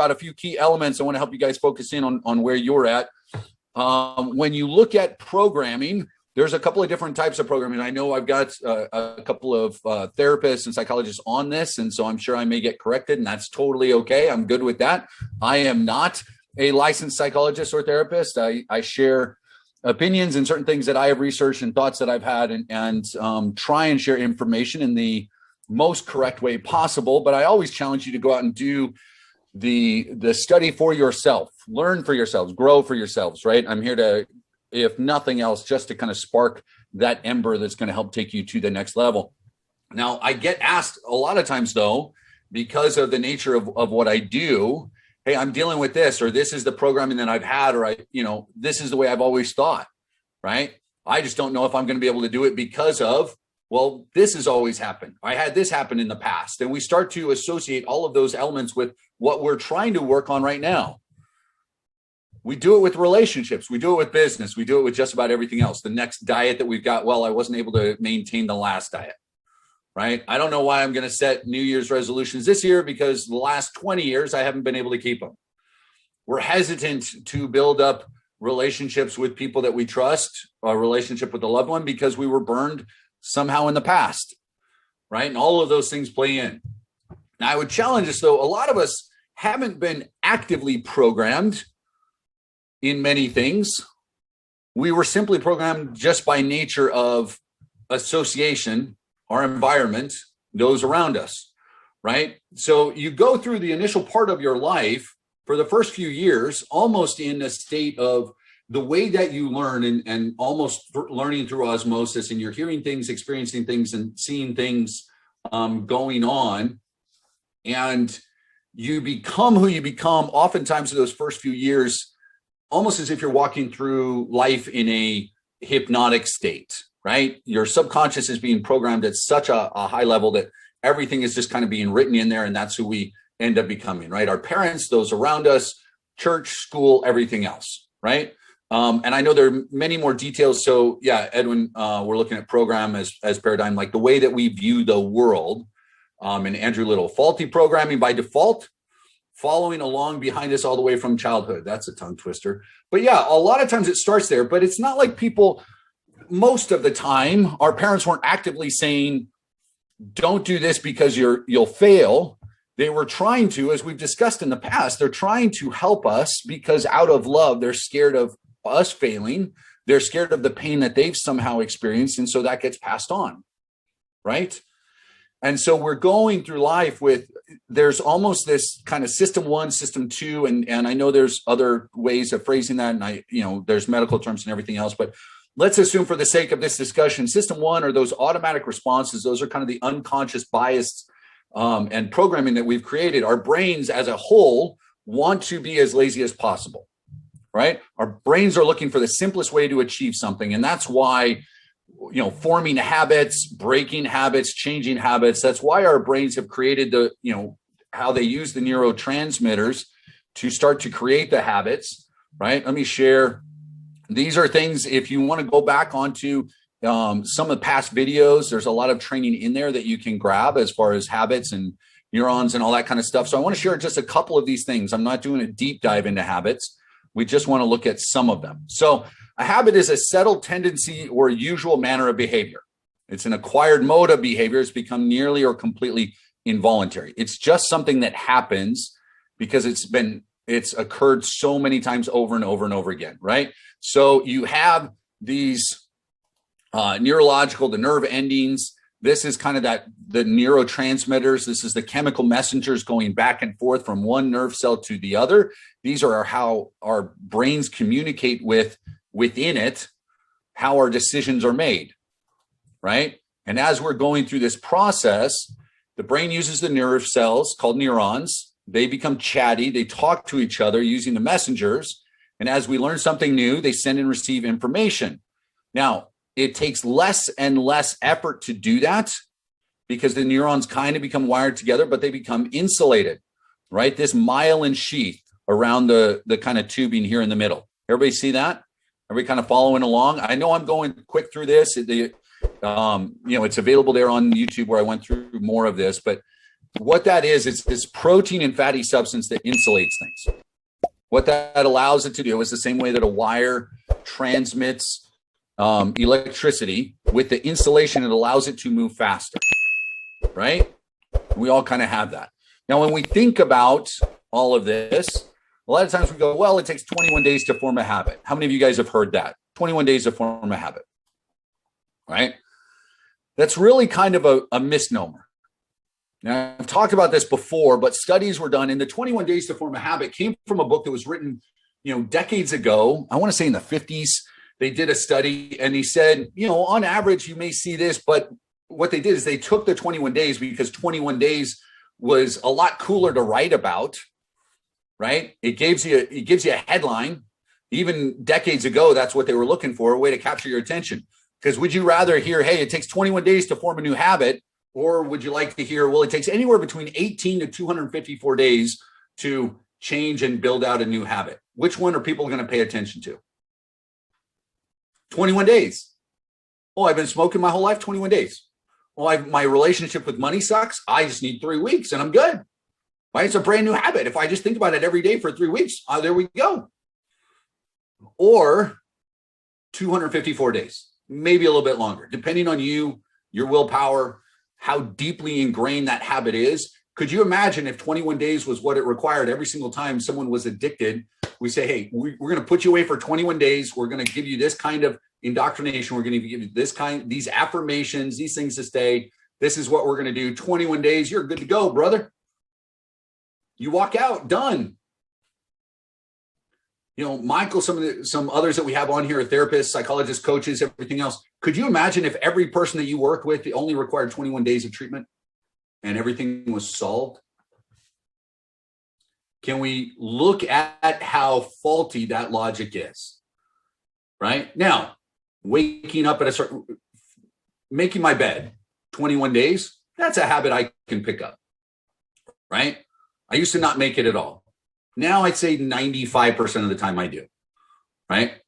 about a few key elements. I want to help you guys focus in on where you're at. When you look at programming, there's a couple of different types of programming. I know I've got a couple of therapists and psychologists on this, and so I'm sure I may get corrected, and that's totally okay. I'm good with that. I am not a licensed psychologist or therapist. I share opinions and certain things that I have researched and thoughts that I've had, and try and share information in the most correct way possible. But I always challenge you to go out and do the study for yourself, learn for yourselves, grow for yourselves, right? I'm here to, if nothing else, just to kind of spark that ember that's going to help take you to the next level. Now, I get asked a lot of times, though, because of the nature of what I do, hey, I'm dealing with this, or this is the programming that I've had, or this is the way I've always thought, right? I just don't know if I'm going to be able to do it because of, well, this has always happened. I had this happen in the past. And we start to associate all of those elements with what we're trying to work on right now. We do it with relationships. We do it with business. We do it with just about everything else. The next diet that we've got, well, I wasn't able to maintain the last diet, right? I don't know why I'm going to set New Year's resolutions this year, because the last 20 years, I haven't been able to keep them. We're hesitant to build up relationships with people that we trust, a relationship with a loved one, because we were burned somehow in the past, right? And all of those things play in. Now, I would challenge us, though, a lot of us haven't been actively programmed in many things. We were simply programmed just by nature of association, our environment, those around us, right? So you go through the initial part of your life for the first few years, almost in a state of the way that you learn, and almost learning through osmosis, and you're hearing things, experiencing things, and seeing things going on. And you become who you become, oftentimes in those first few years, almost as if you're walking through life in a hypnotic state, right? Your subconscious is being programmed at such a high level that everything is just kind of being written in there, and that's who we end up becoming, right? Our parents, those around us, church, school, everything else, right? And I know there are many more details. So yeah, Edwin, we're looking at program as paradigm, like the way that we view the world. And Andrew Little, faulty programming by default, following along behind us all the way from childhood. That's a tongue twister. But yeah, a lot of times it starts there, but it's not like people, most of the time, our parents weren't actively saying, don't do this because you'll fail. They were trying to, as we've discussed in the past, they're trying to help us because out of love, they're scared of us failing. They're scared of the pain that they've somehow experienced. And so that gets passed on, right? And so we're going through life with, there's almost this kind of system 1, system 2, and I know there's other ways of phrasing that, and there's medical terms and everything else, but let's assume for the sake of this discussion, system 1 are those automatic responses. Those are kind of the unconscious bias and programming that we've created. Our brains as a whole want to be as lazy as possible, right? Our brains are looking for the simplest way to achieve something, and that's why forming habits, breaking habits, changing habits. That's why our brains have created how they use the neurotransmitters to start to create the habits, right? Let me share. These are things, if you want to go back onto some of the past videos, there's a lot of training in there that you can grab as far as habits and neurons and all that kind of stuff. So I want to share just a couple of these things. I'm not doing a deep dive into habits. We just want to look at some of them. So a habit is a settled tendency or usual manner of behavior. It's an acquired mode of behavior. It's become nearly or completely involuntary. It's just something that happens because it's occurred so many times over and over and over again, right? So you have these the nerve endings. This is kind of the neurotransmitters. This is the chemical messengers going back and forth from one nerve cell to the other. These are how our brains communicate within it, how our decisions are made, right? And as we're going through this process, the brain uses the nerve cells called neurons. They become chatty. They talk to each other using the messengers. And as we learn something new, they send and receive information. Now, it takes less and less effort to do that because the neurons kind of become wired together, but they become insulated, right? This myelin sheath around the kind of tubing here in the middle. Everybody see that? Everybody kind of following along? I know I'm going quick through this. It's available there on YouTube where I went through more of this, but what that is, it's this protein and fatty substance that insulates things. What that allows it to do is the same way that a wire transmits electricity. With the insulation, it allows it to move faster, right? We all kind of have that. Now, when we think about all of this, a lot of times we go, well, it takes 21 days to form a habit. How many of you guys have heard that? 21 days to form a habit, right? That's really kind of a misnomer. Now, I've talked about this before, but studies were done, and the 21 days to form a habit came from a book that was written, decades ago. I want to say in the 50s. They did a study, and he said, on average, you may see this, but what they did is they took the 21 days because 21 days was a lot cooler to write about, right? It gives you a headline. Even decades ago, that's what they were looking for, a way to capture your attention. Because would you rather hear, hey, it takes 21 days to form a new habit, or would you like to hear, well, it takes anywhere between 18 to 254 days to change and build out a new habit? Which one are people going to pay attention to? 21 days. Oh, I've been smoking my whole life, 21 days. Well, my relationship with money sucks. I just need 3 weeks and I'm good. Right? It's a brand new habit. If I just think about it every day for 3 weeks, there we go. Or 254 days, maybe a little bit longer, depending on you, your willpower, how deeply ingrained that habit is. Could you imagine if 21 days was what it required every single time someone was addicted? We say, hey, we're going to put you away for 21 days. We're going to give you this kind of indoctrination. We're going to give you these affirmations, these things to stay. This is what we're going to do. 21 days, you're good to go, brother. You walk out, done. Michael, some others that we have on here are therapists, psychologists, coaches, everything else. Could you imagine if every person that you worked with only required 21 days of treatment and everything was solved? Can we look at how faulty that logic is? Right? Now, waking up at making my bed, 21 days, that's a habit I can pick up. Right? I used to not make it at all. Now I'd say 95% of the time I do. Right?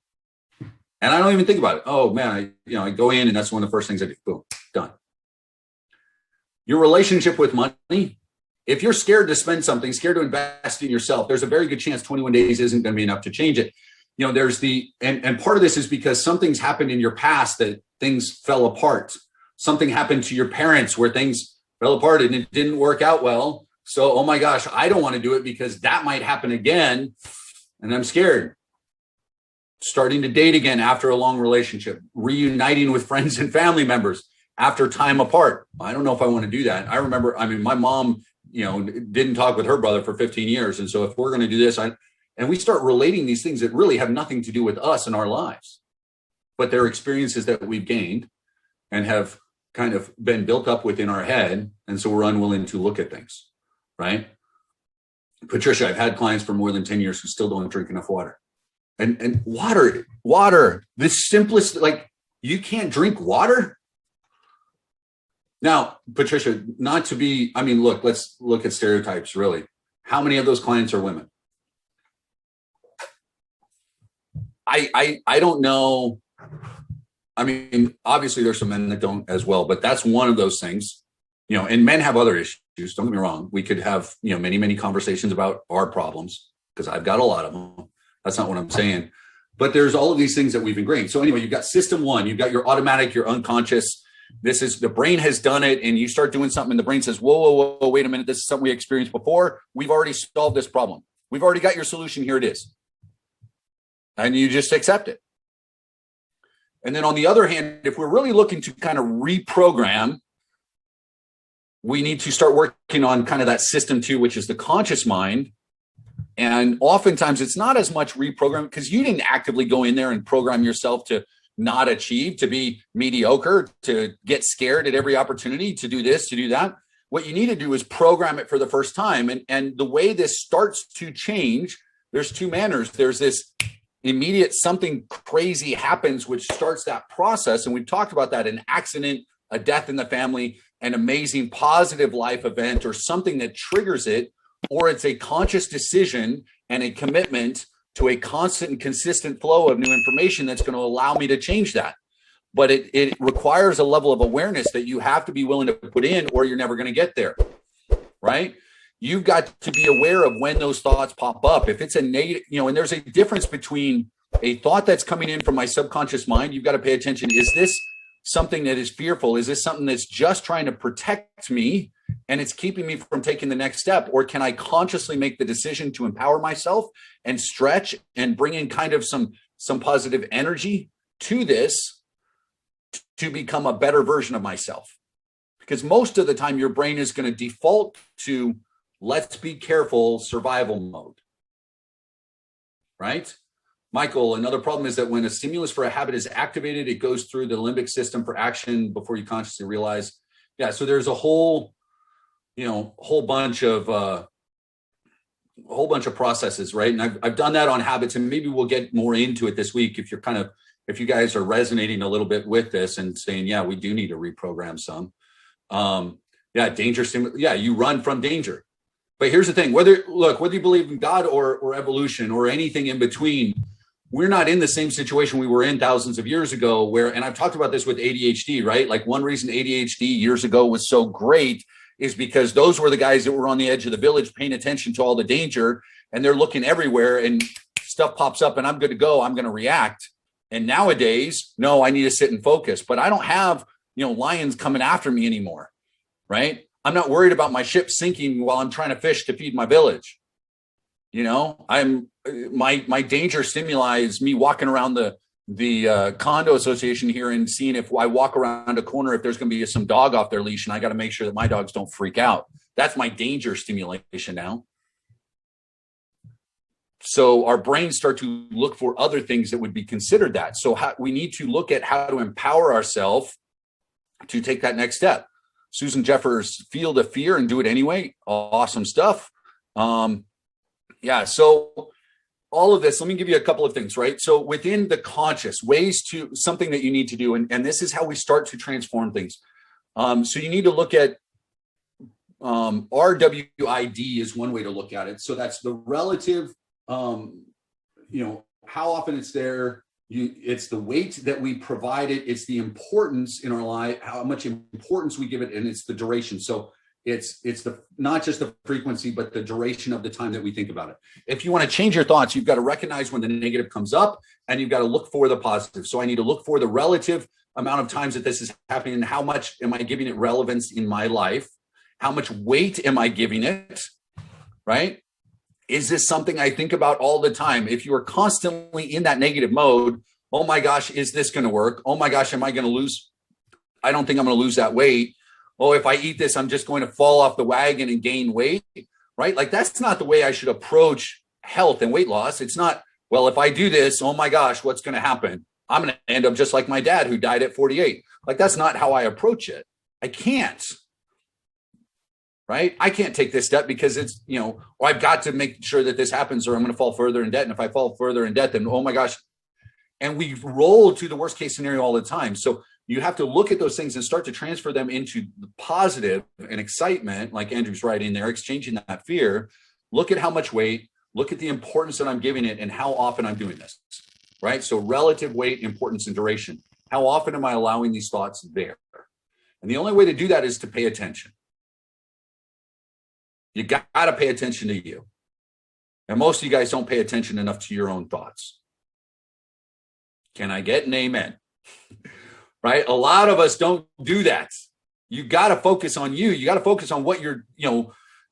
And I don't even think about it. Oh man, I go in and that's one of the first things I do. Boom, done. Your relationship with money, if you're scared to spend something, scared to invest in yourself, there's a very good chance 21 days isn't going to be enough to change it. There's and part of this is because something's happened in your past that things fell apart. Something happened to your parents where things fell apart and it didn't work out well. So, oh my gosh, I don't want to do it because that might happen again. And I'm scared. Starting to date again after a long relationship, reuniting with friends and family members after time apart. I don't know if I want to do that. I remember, my mom, didn't talk with her brother for 15 years. And so if we're going to do this, and we start relating these things that really have nothing to do with us in our lives, but they're experiences that we've gained and have kind of been built up within our head. And so we're unwilling to look at things, right? Patricia, I've had clients for more than 10 years who still don't drink enough water. And water, the simplest, you can't drink water. Now, Patricia, not to be, look, let's look at stereotypes, really. How many of those clients are women? I don't know. Obviously there's some men that don't as well, but that's one of those things, and men have other issues. Don't get me wrong. We could have, many, many conversations about our problems because I've got a lot of them. That's not what I'm saying. But there's all of these things that we've ingrained. So anyway, you've got system one, you've got your automatic, your unconscious. This is the brain has done it, and you start doing something and the brain says, whoa, wait a minute. This is something we experienced before. We've already solved this problem. We've already got your solution. Here it is. And you just accept it. And then on the other hand, if we're really looking to kind of reprogram, we need to start working on kind of that system two, which is the conscious mind. And oftentimes it's not as much reprogram because you didn't actively go in there and program yourself to not achieve, to be mediocre, to get scared at every opportunity, to do this, to do that. What you need to do is program it for the first time. And the way this starts to change, there's two manners. There's this immediate something crazy happens, which starts that process. And we've talked about that, an accident, a death in the family, an amazing positive life event, or something that triggers it, or it's a conscious decision and a commitment to a constant and consistent flow of new information that's going to allow me to change that. But it requires a level of awareness that you have to be willing to put in, or you're never going to get there, right? You've got to be aware of when those thoughts pop up. If it's a negative, and there's a difference between a thought that's coming in from my subconscious mind. You've got to pay attention. Is this something that is fearful? Is this something that's just trying to protect me and it's keeping me from taking the next step? Or can I consciously make the decision to empower myself and stretch and bring in kind of some positive energy to this to become a better version of myself? Because most of the time your brain is going to default to let's be careful survival mode, right? Michael, another problem is that when a stimulus for a habit is activated, it goes through the limbic system for action before you consciously realize. Yeah, so there's a whole bunch of processes, right? And I've done that on habits, and maybe we'll get more into it this week if you guys are resonating a little bit with this and saying, yeah, we do need to reprogram some. Danger stimulus. Yeah, you run from danger. But here's the thing: whether you believe in God or evolution or anything in between, we're not in the same situation we were in thousands of years ago and I've talked about this with ADHD, right? Like one reason ADHD years ago was so great is because those were the guys that were on the edge of the village paying attention to all the danger, and they're looking everywhere and stuff pops up and I'm good to go. I'm going to react. And nowadays, no, I need to sit and focus, but I don't have, lions coming after me anymore, right? I'm not worried about my ship sinking while I'm trying to fish to feed my village. My danger stimuli is me walking around the condo association here and seeing if I walk around a corner, if there's going to be some dog off their leash, and I got to make sure that my dogs don't freak out. That's my danger stimulation now. So our brains start to look for other things that would be considered that. So we need to look at how to empower ourselves to take that next step. Susan Jeffers, feel the fear and do it anyway. Awesome stuff. So all of this, let me give you a couple of things, right? So within the conscious ways to something that you need to do, and this is how we start to transform things. So you need to look at RWID is one way to look at it. So that's the relative, how often it's there. It's the weight that we provide it. It's the importance in our life, how much importance we give it, and it's the duration. So it's the not just the frequency, but the duration of the time that we think about it. If you want to change your thoughts, you've got to recognize when the negative comes up, and you've got to look for the positive. So I need to look for the relative amount of times that this is happening, and how much am I giving it relevance in my life? How much weight am I giving it, right? Is this something I think about all the time? If you are constantly in that negative mode, oh my gosh, is this going to work? Oh my gosh, am I going to lose? I don't think I'm going to lose that weight. Oh, if I eat this, I'm just going to fall off the wagon and gain weight, right? Like that's not the way I should approach health and weight loss. It's not, well, if I do this, oh my gosh, what's going to happen? I'm going to end up just like my dad who died at 48. Like that's not how I approach it. I can't. Right? I can't take this step because it's, or I've got to make sure that this happens or I'm going to fall further in debt. And if I fall further in debt, then, oh my gosh. And we roll to the worst case scenario all the time. So you have to look at those things and start to transfer them into the positive and excitement, like Andrew's right in there, exchanging that fear. Look at how much weight, look at the importance that I'm giving it and how often I'm doing this, right? So relative weight, importance, and duration. How often am I allowing these thoughts there? And the only way to do that is to pay attention. You got to pay attention to you. And most of you guys don't pay attention enough to your own thoughts. Can I get an amen? Right? A lot of us don't do that. You got to focus on you. You got to focus on what you're,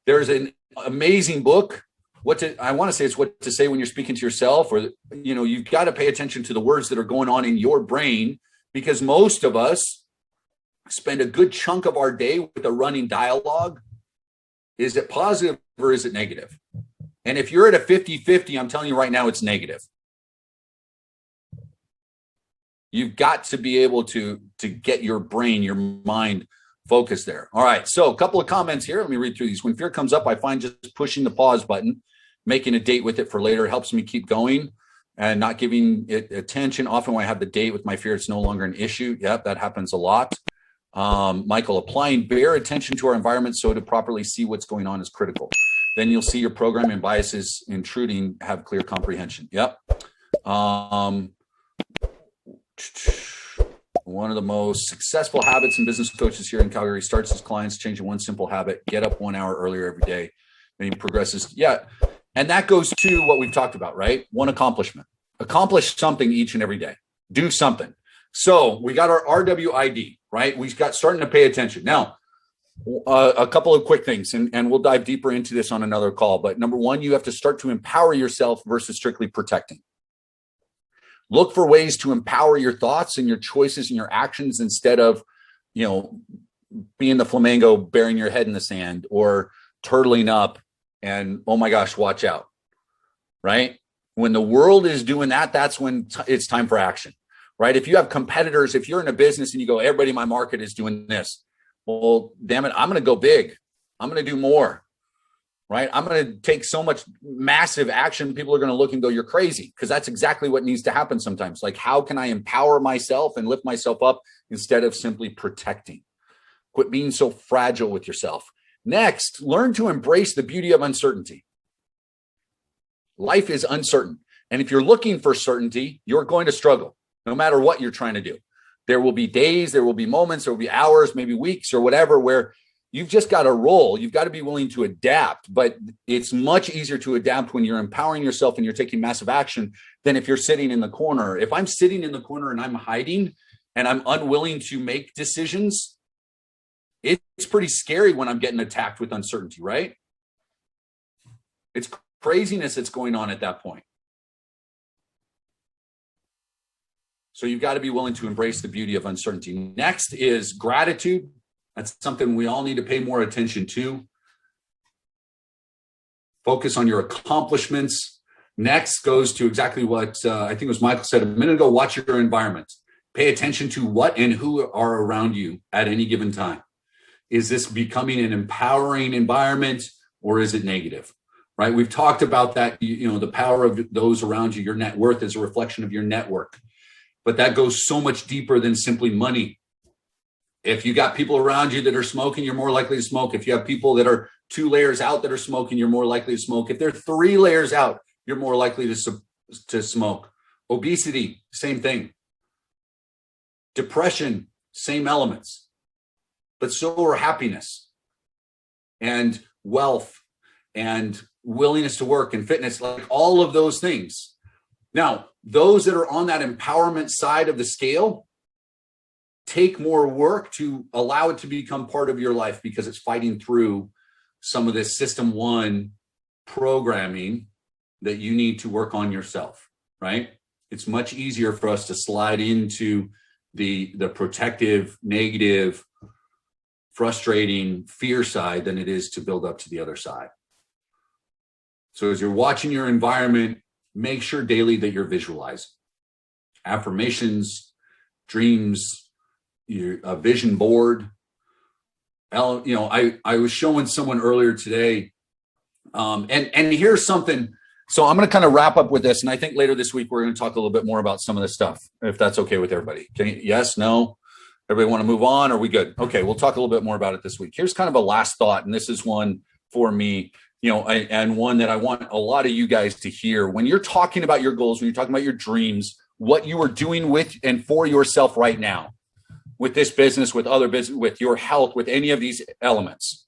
there's an amazing book. I want to say it's what to say when you're speaking to yourself, or, you've got to pay attention to the words that are going on in your brain, because most of us spend a good chunk of our day with a running dialogue. Is it positive or is it negative? And if you're at a 50-50, I'm telling you right now, it's negative. You've got to be able to get your brain, your mind focused there. All right. So a couple of comments here. Let me read through these. When fear comes up, I find just pushing the pause button, making a date with it for later helps me keep going and not giving it attention. Often when I have the date with my fear, it's no longer an issue. Yep, that happens a lot. Michael, applying bare attention to our environment so to properly see what's going on is critical. Then you'll see your program and biases intruding, have clear comprehension. Yep. One of the most successful habits in business coaches here in Calgary starts his clients changing one simple habit: get up 1 hour earlier every day. And he progresses. Yeah. And that goes to what we've talked about, right? One accomplishment. Accomplish something each and every day. Do something. So we got our RWID, right? We got starting to pay attention. Now, a couple of quick things, and we'll dive deeper into this on another call. But number one, you have to start to empower yourself versus strictly protecting. Look for ways to empower your thoughts and your choices and your actions instead of, being the flamingo, burying your head in the sand, or turtling up and, oh my gosh, watch out, right? When the world is doing that, that's when it's time for action, right? If you have competitors, if you're in a business and you go, everybody in my market is doing this, well, damn it, I'm going to go big. I'm going to do more, right? I'm going to take so much massive action. People are going to look and go, you're crazy, because that's exactly what needs to happen sometimes. Like, how can I empower myself and lift myself up instead of simply protecting? Quit being so fragile with yourself. Next, learn to embrace the beauty of uncertainty. Life is uncertain. And if you're looking for certainty, you're going to struggle no matter what you're trying to do. There will be days, there will be moments, there will be hours, maybe weeks or whatever, where you've just got to roll. You've got to be willing to adapt. But it's much easier to adapt when you're empowering yourself and you're taking massive action than if you're sitting in the corner. If I'm sitting in the corner and I'm hiding and I'm unwilling to make decisions, it's pretty scary when I'm getting attacked with uncertainty, right? It's craziness that's going on at that point. So you've got to be willing to embrace the beauty of uncertainty. Next is gratitude. That's something we all need to pay more attention to. Focus on your accomplishments. Next goes to exactly what I think it was Michael said a minute ago. Watch your environment. Pay attention to what and who are around you at any given time. Is this becoming an empowering environment, or is it negative? Right? We've talked about that, the power of those around you. Your net worth is a reflection of your network. But that goes so much deeper than simply money. If you got people around you that are smoking, you're more likely to smoke. If you have people that are 2 layers out that are smoking, you're more likely to smoke. If they're 3 layers out, you're more likely to smoke. Obesity, same thing. Depression, same elements. But so are happiness and wealth and willingness to work and fitness, like all of those things. Now, those that are on that empowerment side of the scale take more work to allow it to become part of your life, because it's fighting through some of this system 1 programming that you need to work on yourself, right? It's much easier for us to slide into the protective, negative, frustrating fear side than it is to build up to the other side. So as you're watching your environment, make sure daily that you're visualizing affirmations, dreams, a vision board. I was showing someone earlier today, and here's something. So I'm going to kind of wrap up with this, and I think later this week we're going to talk a little bit more about some of this stuff, if that's okay with everybody. Yes, no? Everybody want to move on? Or are we good? Okay, we'll talk a little bit more about it this week. Here's kind of a last thought, and this is one for me, and one that I want a lot of you guys to hear. When you're talking about your goals, when you're talking about your dreams, what you are doing with and for yourself right now, with this business, with other business, with your health, with any of these elements.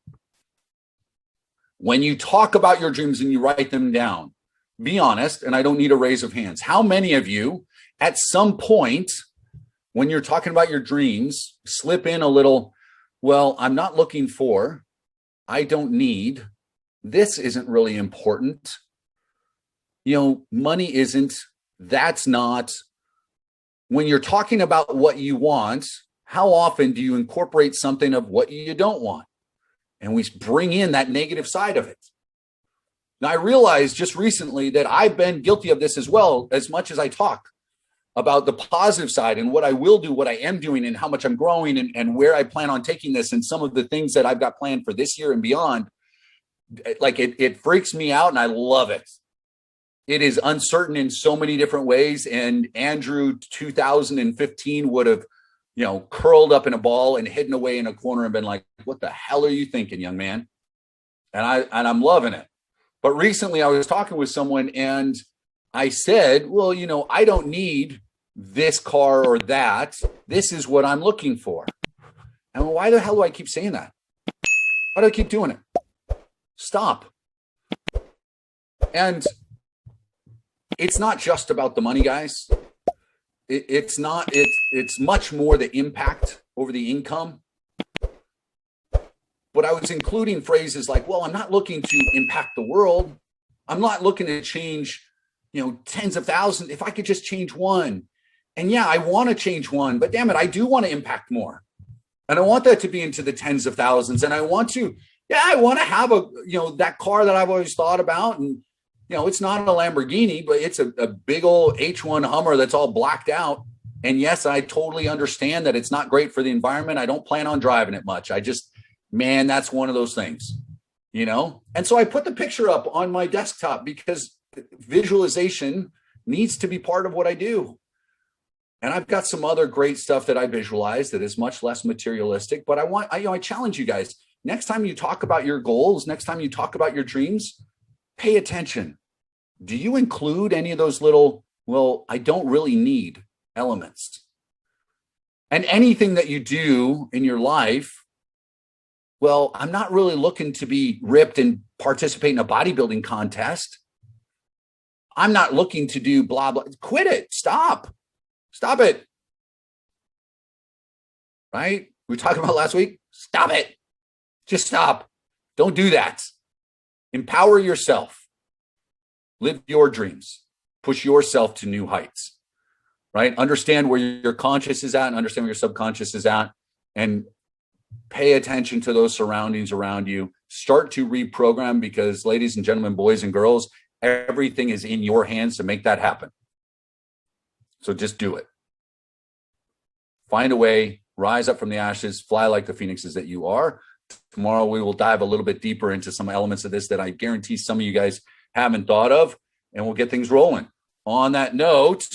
When you talk about your dreams and you write them down, be honest, and I don't need a raise of hands. How many of you at some point, when you're talking about your dreams, slip in a little, well, I'm not looking for, I don't need, this isn't really important. Money isn't, that's not. When you're talking about what you want, how often do you incorporate something of what you don't want? And we bring in that negative side of it. Now, I realized just recently that I've been guilty of this as well, as much as I talk about the positive side and what I will do, what I am doing, and how much I'm growing, and where I plan on taking this, and some of the things that I've got planned for this year and beyond. Like it freaks me out, and I love it. It is uncertain in so many different ways. And Andrew 2015 would have, curled up in a ball and hidden away in a corner and been like, what the hell are you thinking, young man? And I'm loving it. But recently I was talking with someone and I said, well, I don't need this car or that. This is what I'm looking for. And why the hell do I keep saying that? Why do I keep doing it? Stop. And it's not just about the money, guys. It's much more the impact over the income. But I was including phrases like, well, I'm not looking to impact the world. I'm not looking to change, tens of thousands. If I could just change one. And yeah, I want to change one, but damn it, I do want to impact more. And I want that to be into the tens of thousands. And I want to have that car that I've always thought about. And, it's not a Lamborghini, but it's a big old H1 Hummer that's all blacked out. And yes, I totally understand that it's not great for the environment. I don't plan on driving it much. That's one of those things, And so I put the picture up on my desktop because visualization needs to be part of what I do. And I've got some other great stuff that I visualize that is much less materialistic, but I challenge you guys. Next time you talk about your goals, next time you talk about your dreams, pay attention. Do you include any of those little, I don't really need elements? And anything that you do in your life, I'm not really looking to be ripped and participate in a bodybuilding contest. I'm not looking to do blah, blah. Quit it. Stop it. Right? We were talking about last week. Stop it. Just stop. Don't do that. Empower yourself. Live your dreams. Push yourself to new heights. Right? Understand where your conscious is at and understand where your subconscious is at. And pay attention to those surroundings around you. Start to reprogram because, ladies and gentlemen, boys and girls, everything is in your hands to make that happen. So just do it. Find a way, rise up from the ashes, fly like the phoenixes that you are. Tomorrow we will dive a little bit deeper into some elements of this that I guarantee some of you guys haven't thought of, and we'll get things rolling. On that note,